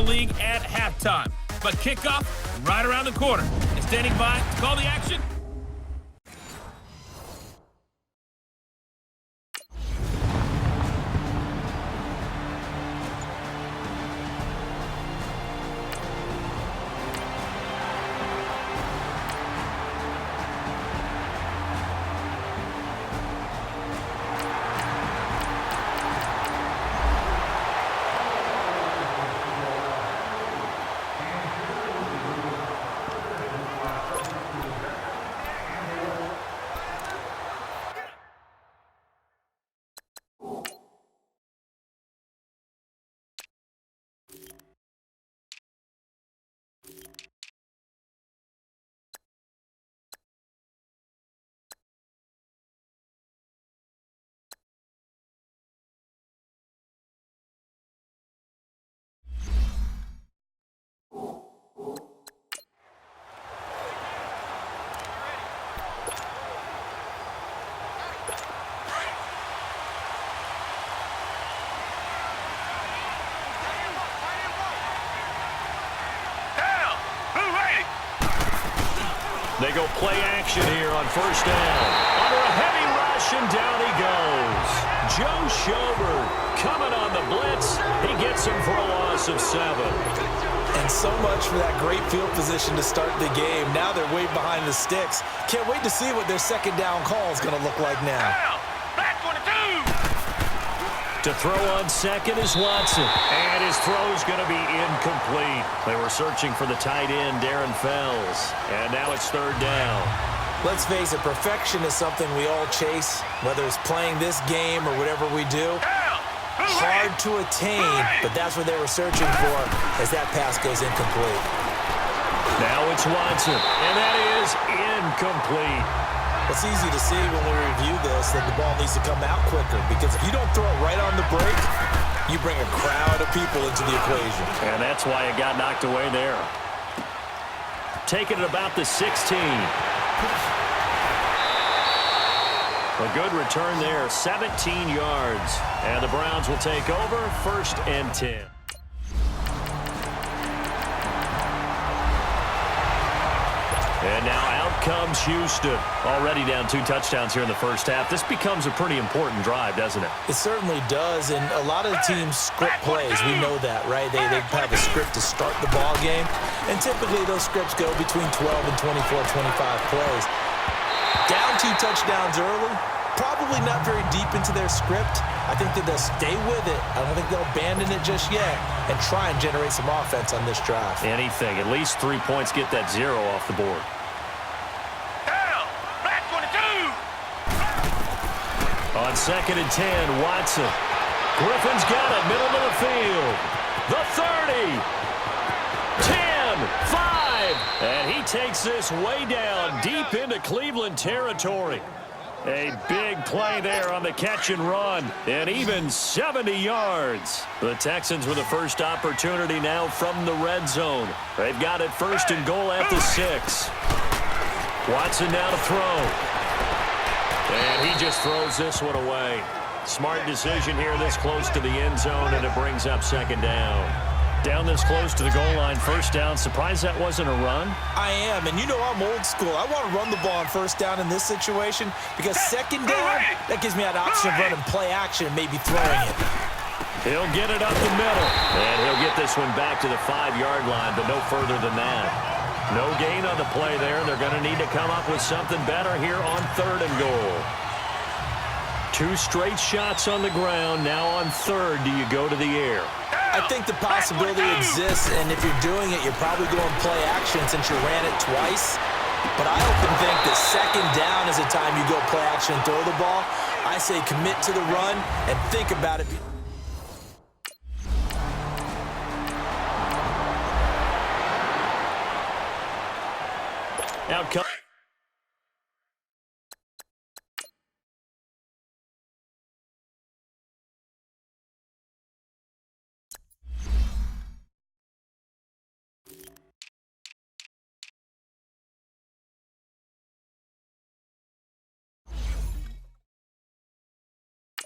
league at halftime. But kickoff right around the corner. And standing by to call the action, they go play action here on first down. Under a heavy rush, and down he goes. Joe Schobert coming on the blitz. He gets him for a loss of 7. And so much for that great field position to start the game. Now they're way behind the sticks. Can't wait to see what their second down call is going to look like now. To throw on second is Watson. And his throw's going to be incomplete. They were searching for the tight end, Darren Fells. And now it's third down. Let's face it, perfection is something we all chase, whether it's playing this game or whatever we do. Hard to attain, but that's what they were searching for as that pass goes incomplete. Now it's Watson, and that is incomplete. It's easy to see when we review this that the ball needs to come out quicker, because if you don't throw it right on the break, you bring a crowd of people into the equation. And that's why it got knocked away there. Taking it about the 16. A good return there, 17 yards. And the Browns will take over, 1st and 10. And now out comes Houston. Already down 2 touchdowns here in the first half. This becomes a pretty important drive, doesn't it? It certainly does, and a lot of the teams script plays. We know that, right? They have a script to start the ball game, and typically those scripts go between 12 and 24, 25 plays. Down 2 touchdowns early, probably not very deep into their script. I think that they'll stay with it. I don't think they'll abandon it just yet and try and generate some offense on this drive. Anything. At least 3 points, get that 0 off the board. On 2nd and 10, Watson. Griffin's got it, middle of the field. The 30. 10, 5. And he takes this way down deep into Cleveland territory. A big play there on the catch and run, and even 70 yards. The Texans with the first opportunity now from the red zone. They've got it 1st and goal at the 6. Watson now to throw. And he just throws this one away. Smart decision here this close to the end zone, and it brings up 2nd down. Down this close to the goal line, 1st down. Surprised that wasn't a run? I am, and you know I'm old school. I want to run the ball on 1st down in this situation because 2nd down, that gives me that option of running play action and maybe throwing it. He'll get it up the middle, and he'll get this one back to the 5-yard line, but no further than that. No gain on the play there. They're going to need to come up with something better here on 3rd and goal. 2 straight shots on the ground. Now on 3rd, do you go to the air? I think the possibility exists, and if you're doing it, you're probably going play action since you ran it twice. But I often think that 2nd down is the time you go play action and throw the ball. I say commit to the run and think about it. Out comes.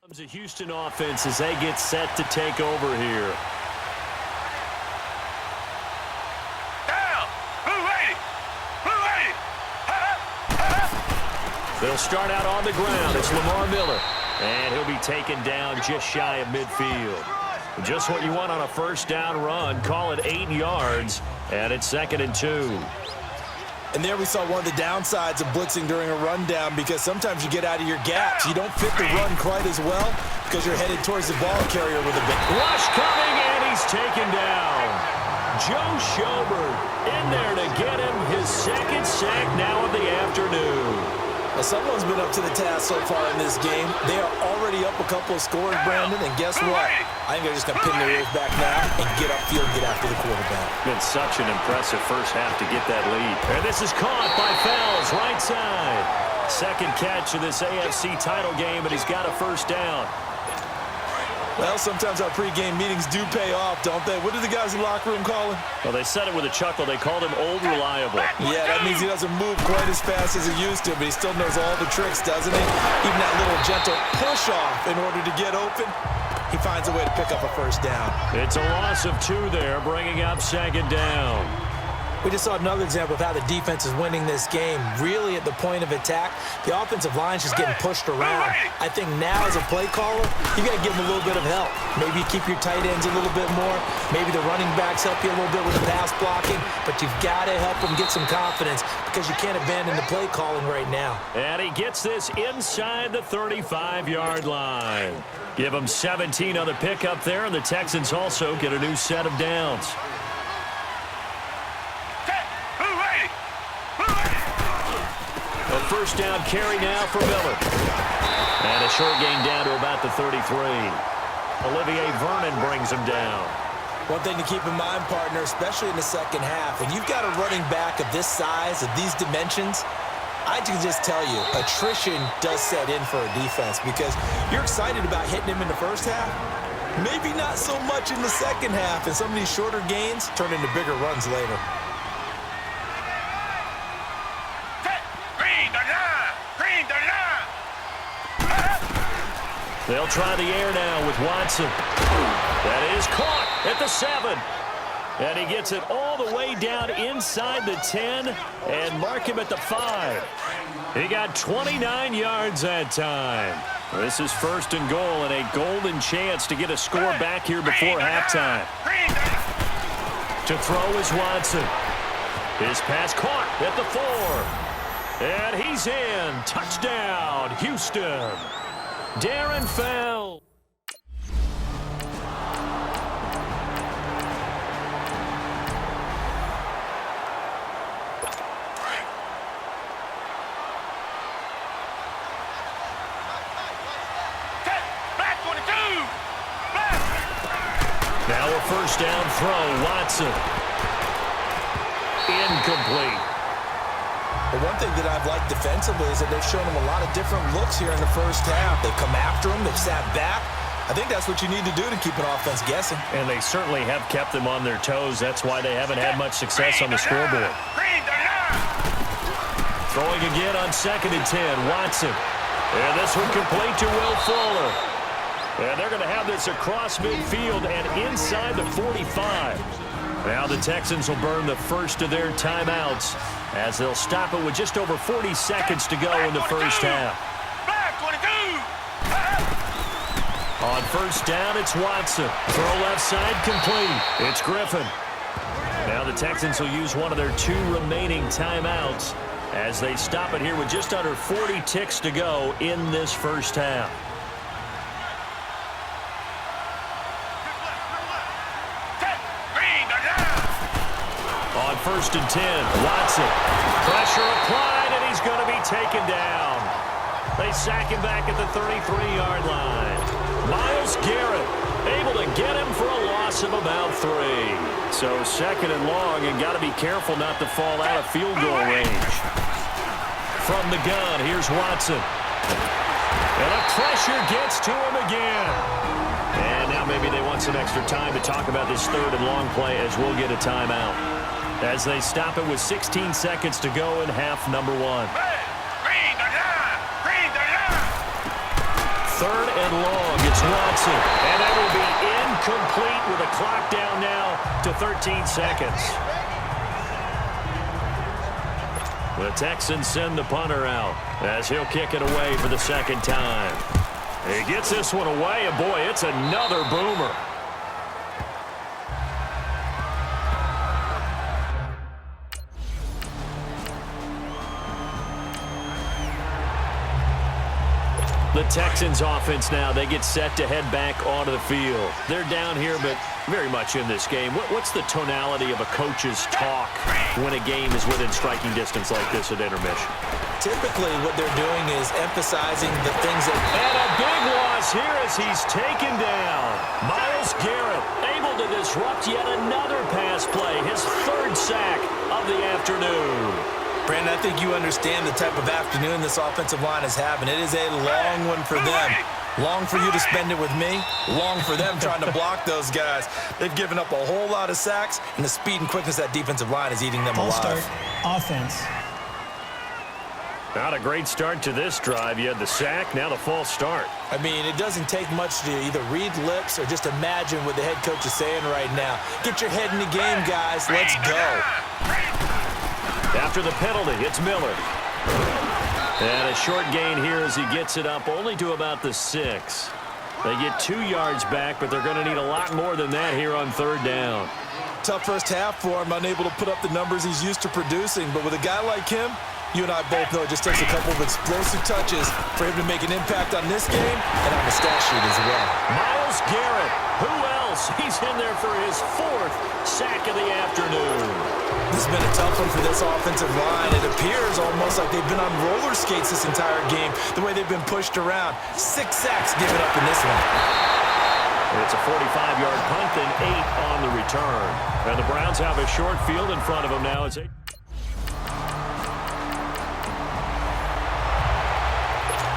Comes a Houston offense as they get set to take over here. He'll start out on the ground. It's Lamar Miller. And he'll be taken down just shy of midfield. Just what you want on a first down run. Call it 8 yards. And it's 2nd and 2. And there we saw one of the downsides of blitzing during a rundown, because sometimes you get out of your gaps. You don't fit the run quite as well because you're headed towards the ball carrier with a big rush coming, and he's taken down. Joe Schobert in there to get him his 2nd sack now of the afternoon. Well, someone's been up to the task so far in this game. They are already up a couple of scores, Brandon, and guess what? I think they're just going to pin their ears back now and get upfield and get after the quarterback. Been such an impressive first half to get that lead. And this is caught by Fells, right side. 2nd catch of this AFC title game, and he's got a first down. Well, sometimes our pregame meetings do pay off, don't they? What do the guys in the locker room call him? Well, they said it with a chuckle. They called him Old Reliable. Yeah, that means he doesn't move quite as fast as he used to, but he still knows all the tricks, doesn't he? Even that little gentle push-off in order to get open, he finds a way to pick up a first down. It's a loss of 2 there, bringing up 2nd down. We just saw another example of how the defense is winning this game. Really at the point of attack, the offensive line's just getting pushed around. I think now as a play caller, you got to give them a little bit of help. Maybe keep your tight ends a little bit more. Maybe the running backs help you a little bit with the pass blocking. But you've got to help them get some confidence, because you can't abandon the play calling right now. And he gets this inside the 35-yard line. Give them 17 on the pickup there, and the Texans also get a new set of downs. A first down carry now for Miller. And a short gain down to about the 33. Olivier Vernon brings him down. One thing to keep in mind, partner, especially in the second half, when you've got a running back of this size, of these dimensions, I can just tell you, attrition does set in for a defense, because you're excited about hitting him in the first half. Maybe not so much in the second half, and some of these shorter gains turn into bigger runs later. They'll try the air now with Watson. That is caught at the 7. And he gets it all the way down inside the 10 and mark him at the 5. He got 29 yards that time. This is 1st and goal, and a golden chance to get a score back here before halftime. To throw is Watson. His pass caught at the 4. And he's in. Touchdown, Houston. Darren Fell. Now a first down throw, Watson. Incomplete. But one thing that I've liked defensively is that they've shown him a lot of different looks here in the first half. They've come after him. They've sat back. I think that's what you need to do to keep an offense guessing. And they certainly have kept them on their toes. That's why they haven't had much success on the scoreboard. Throwing again on 2nd and 10, Watson. And this one complete to Will Fuller. And they're going to have this across midfield and inside the 45. Now the Texans will burn the first of their timeouts as they'll stop it with just over 40 seconds to go in the first half. On first down, it's Watson. Throw left side complete. It's Griffin. Now the Texans will use one of their 2 remaining timeouts as they stop it here with just under 40 ticks to go in this first half. On 1st and 10, Watson. Pressure applied, and he's going to be taken down. They sack him back at the 33-yard line. Myles Garrett able to get him for a loss of about 3. So 2nd and long, and got to be careful not to fall out of field goal range. From the gun, here's Watson. And a pressure gets to him again. And now maybe they want some extra time to talk about this 3rd and long play, as we'll get a timeout. As they stop it with 16 seconds to go in half number 1. 3rd and long, it's Watson. And that will be incomplete with a clock down now to 13 seconds. The Texans send the punter out as he'll kick it away for the second time. He gets this one away, and boy, it's another boomer. The Texans offense now, they get set to head back onto the field. They're down here, but very much in this game. What's the tonality of a coach's talk when a game is within striking distance like this at intermission? Typically, what they're doing is emphasizing the things that... And a big loss here as he's taken down. Myles Garrett able to disrupt yet another pass play, his third sack of the afternoon. Brandon, I think you understand the type of afternoon this offensive line is having. It is a long one for them. Long for you to spend it with me. Long for them trying to block those guys. They've given up a whole lot of sacks, and the speed and quickness of that defensive line is eating them alive. Start offense. Not a great start to this drive. You had the sack, now the false start. I mean, it doesn't take much to either read lips or just imagine what the head coach is saying right now. Get your head in the game, guys. Let's go. After the penalty, it's Miller. And a short gain here as he gets it up only to about the 6. They get 2 yards back, but they're going to need a lot more than that here on third down. Tough first half for him, unable to put up the numbers he's used to producing. But with a guy like him, you and I both know it just takes a couple of explosive touches for him to make an impact on this game and on the stat sheet as well. Myles Garrett, who else? He's in there for his 4th sack of the afternoon. This has been a tough one for this offensive line. It appears almost like they've been on roller skates this entire game, the way they've been pushed around. 6 sacks given up in this one. It's a 45-yard punt and 8 on the return. And the Browns have a short field in front of them now. It's 8.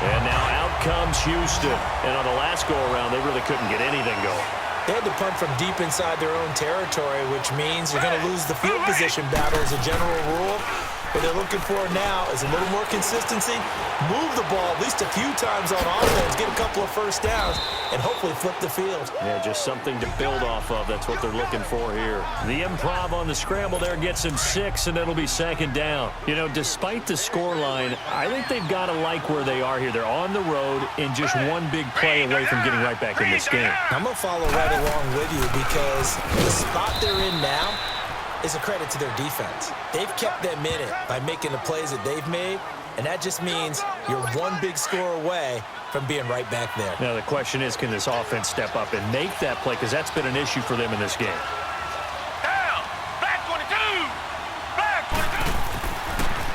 And now out comes Houston. And on the last go-around, they really couldn't get anything going. They had to punt from deep inside their own territory, which means you're going to lose the field position battle as a general rule. What they're looking for now is a little more consistency, move the ball at least a few times on offense, get a couple of first downs, and hopefully flip the field. Yeah, just something to build off of. That's what they're looking for here. The improv on the scramble there gets him 6, and it'll be second down. You know, despite the scoreline, I think they've got to like where they are here. They're on the road and just one big play away from getting right back in this game. I'm going to follow right along with you because the spot they're in now is a credit to their defense. They've kept them in it by making the plays that they've made, and that just means you're one big score away from being right back there. Now the question is, can this offense step up and make that play? Because that's been an issue for them in this game. Down! Black 22! Black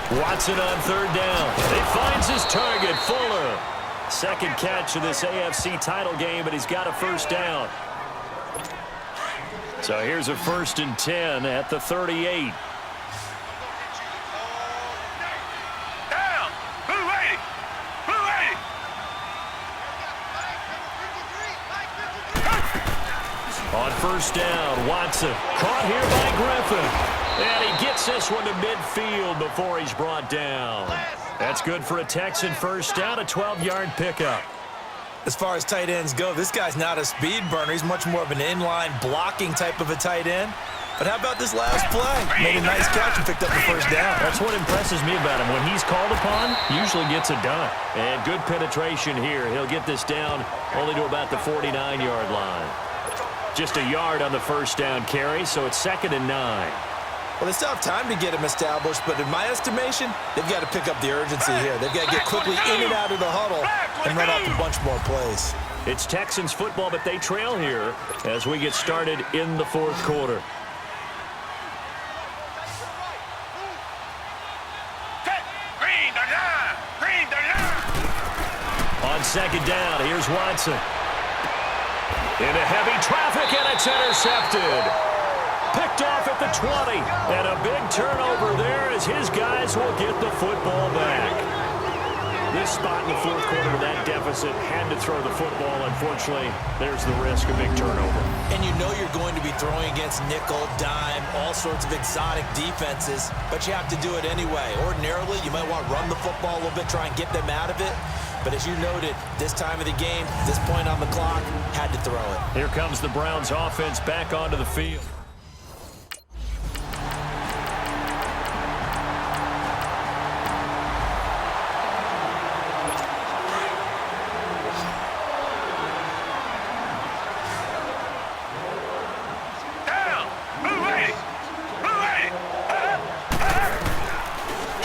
22! Watson on third down. He finds his target, Fuller. Second catch of this AFC title game, but he's got a first down. So here's a 1st and 10 at the 38. Down! Blue 80! Blue 80! On first down, Watson caught here by Griffin. And he gets this one to midfield before he's brought down. That's good for a Texan first down, a 12-yard pickup. As far as tight ends go, this guy's not a speed burner. He's much more of an inline blocking type of a tight end. But how about this last play? Made a nice catch and picked up the first down. That's what impresses me about him. When he's called upon, usually gets it done. And good penetration here. He'll get this down only to about the 49-yard line. Just a yard on the first down carry, so it's 2nd and 9. Well, they still have time to get him established, but in my estimation, they've got to pick up the urgency here. They've got to get quickly in and out of the huddle and run off a bunch more plays. It's Texans football, but they trail here as we get started in the 4th quarter. On second down, here's Watson. Into heavy traffic, and it's intercepted. Picked off at the 20, and a big turnover there as his guys will get the football back. This spot in the 4th quarter with that deficit, had to throw the football. Unfortunately, there's the risk of big turnover. And you know you're going to be throwing against nickel, dime, all sorts of exotic defenses, but you have to do it anyway. Ordinarily, you might want to run the football a little bit, try and get them out of it. But as you noted, this time of the game, this point on the clock, had to throw it. Here comes the Browns offense back onto the field.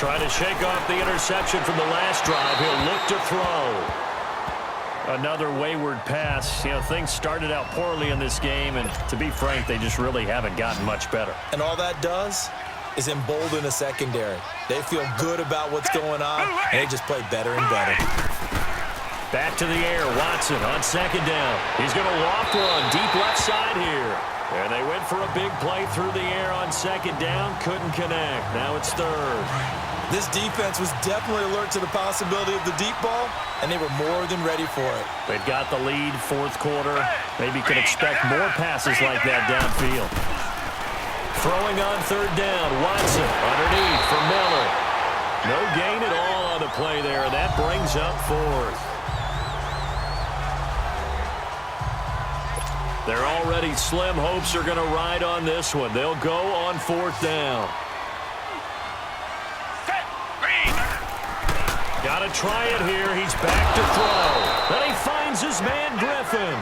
Trying to shake off the interception from the last drive. He'll look to throw. Another wayward pass. You know, things started out poorly in this game, and to be frank, they just really haven't gotten much better. And all that does is embolden the secondary. They feel good about what's going on, and they just play better and better. Back to the air. Watson on second down. He's going to loft one deep left side here. And they went for a big play through the air on second down. Couldn't connect. Now it's third. This defense was definitely alert to the possibility of the deep ball, and they were more than ready for it. They've got the lead, fourth quarter. Maybe could expect more passes like that downfield. Throwing on third down. Watson underneath for Miller. No gain at all on the play there, and that brings up fourth. They're already slim hopes are going to ride on this one. They'll go on fourth down. Got to try it here. He's back to throw. Then he finds his man Griffin.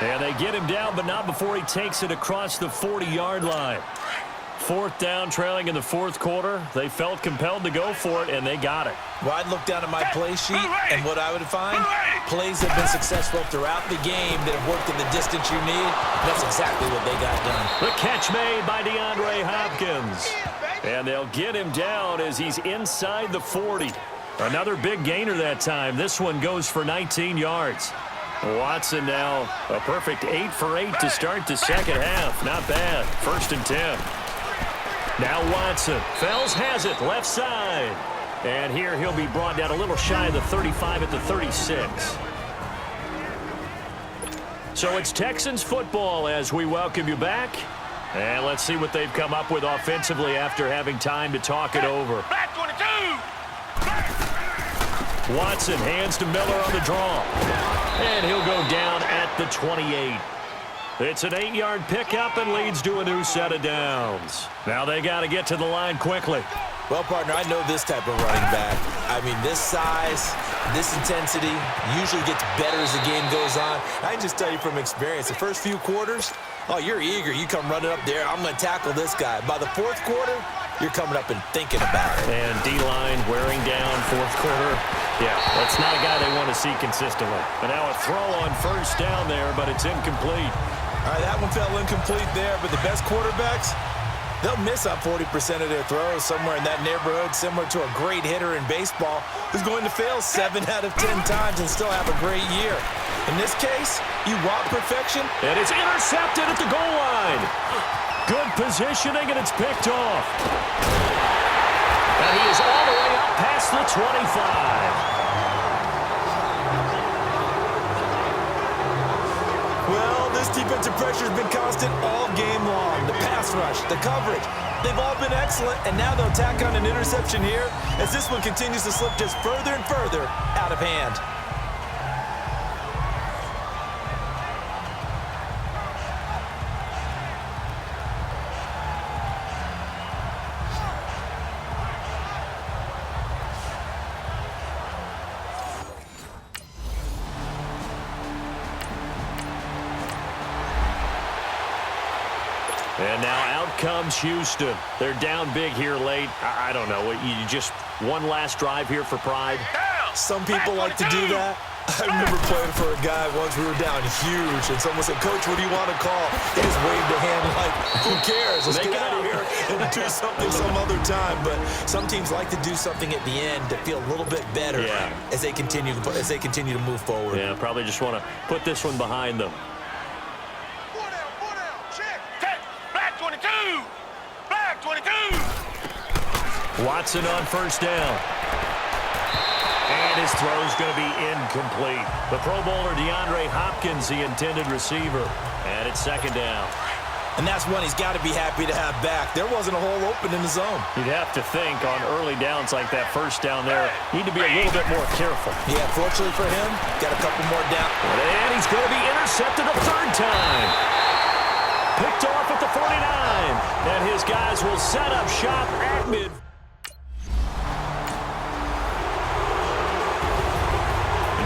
And they get him down, but not before he takes it across the 40-yard line. Fourth down, trailing in the fourth quarter. They felt compelled to go for it, and they got it. Well, I'd look down at my play sheet, and what I would find, plays have been successful throughout the game that have worked in the distance you need. That's exactly what they got done. The catch made by DeAndre Hopkins. And they'll get him down as he's inside the 40. Another big gainer that time. This one goes for 19 yards. Watson now a perfect 8 for 8 to start the second half. Not bad. First and 10. Now Watson. Fells has it left side. And here he'll be brought down a little shy of the 35 at the 36. So it's Texans football as we welcome you back. And let's see what they've come up with offensively after having time to talk it over. Back 22. Watson hands to Miller on the draw. And he'll go down at the 28. It's an 8-yard pickup and leads to a new set of downs. Now they got to get to the line quickly. Well, partner, I know this type of running back. I mean, this size, this intensity usually gets better as the game goes on. I can just tell you from experience, the first few quarters, oh, you're eager. You come running up there. I'm going to tackle this guy. By the fourth quarter, you're coming up and thinking about it. And D-line wearing down fourth quarter. Yeah, that's not a guy they want to see consistently. But now a throw on first down there, but it's incomplete. All right, that one fell incomplete there, but the best quarterbacks, they'll miss on 40% of their throws somewhere in that neighborhood, similar to a great hitter in baseball who's going to fail 7 out of 10 times and still have a great year. In this case, you want perfection. And it's intercepted at the goal line. Good positioning, and it's picked off. And he is all the way up past the 25. Well, this defensive pressure has been constant all game long. The pass rush, the coverage, they've all been excellent, and now they'll tack on an interception here as this one continues to slip just further and further out of hand. And now out comes Houston. They're down big here late. I don't know. You just one last drive here for pride? Some people like to do that. I remember playing for a guy once. We were down huge, and someone said, "Coach, what do you want to call?" He just waved a hand like, "Who cares? Let's get out of here and do something some other time." But some teams like to do something at the end to feel a little bit better as they continue to move forward. Yeah, probably just want to put this one behind them. Watson on first down. And his throw's going to be incomplete. The Pro Bowler DeAndre Hopkins, the intended receiver. And it's second down. And that's one he's got to be happy to have back. There wasn't a hole open in the zone. You'd have to think on early downs like that first down there, need to be a little bit more careful. Yeah, fortunately for him, got a couple more down. And he's going to be intercepted a third time. Picked off at the 49. And his guys will set up shop at mid.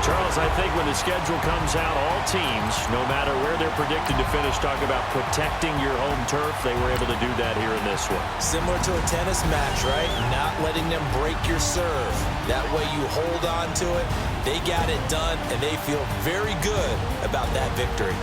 Charles Miles, I think when the schedule comes out, all teams, no matter where they're predicted to finish, talk about protecting your home turf. They were able to do that here in this one. Similar to a tennis match, right? Not letting them break your serve. That way you hold on to it. They got it done, and they feel very good about that victory.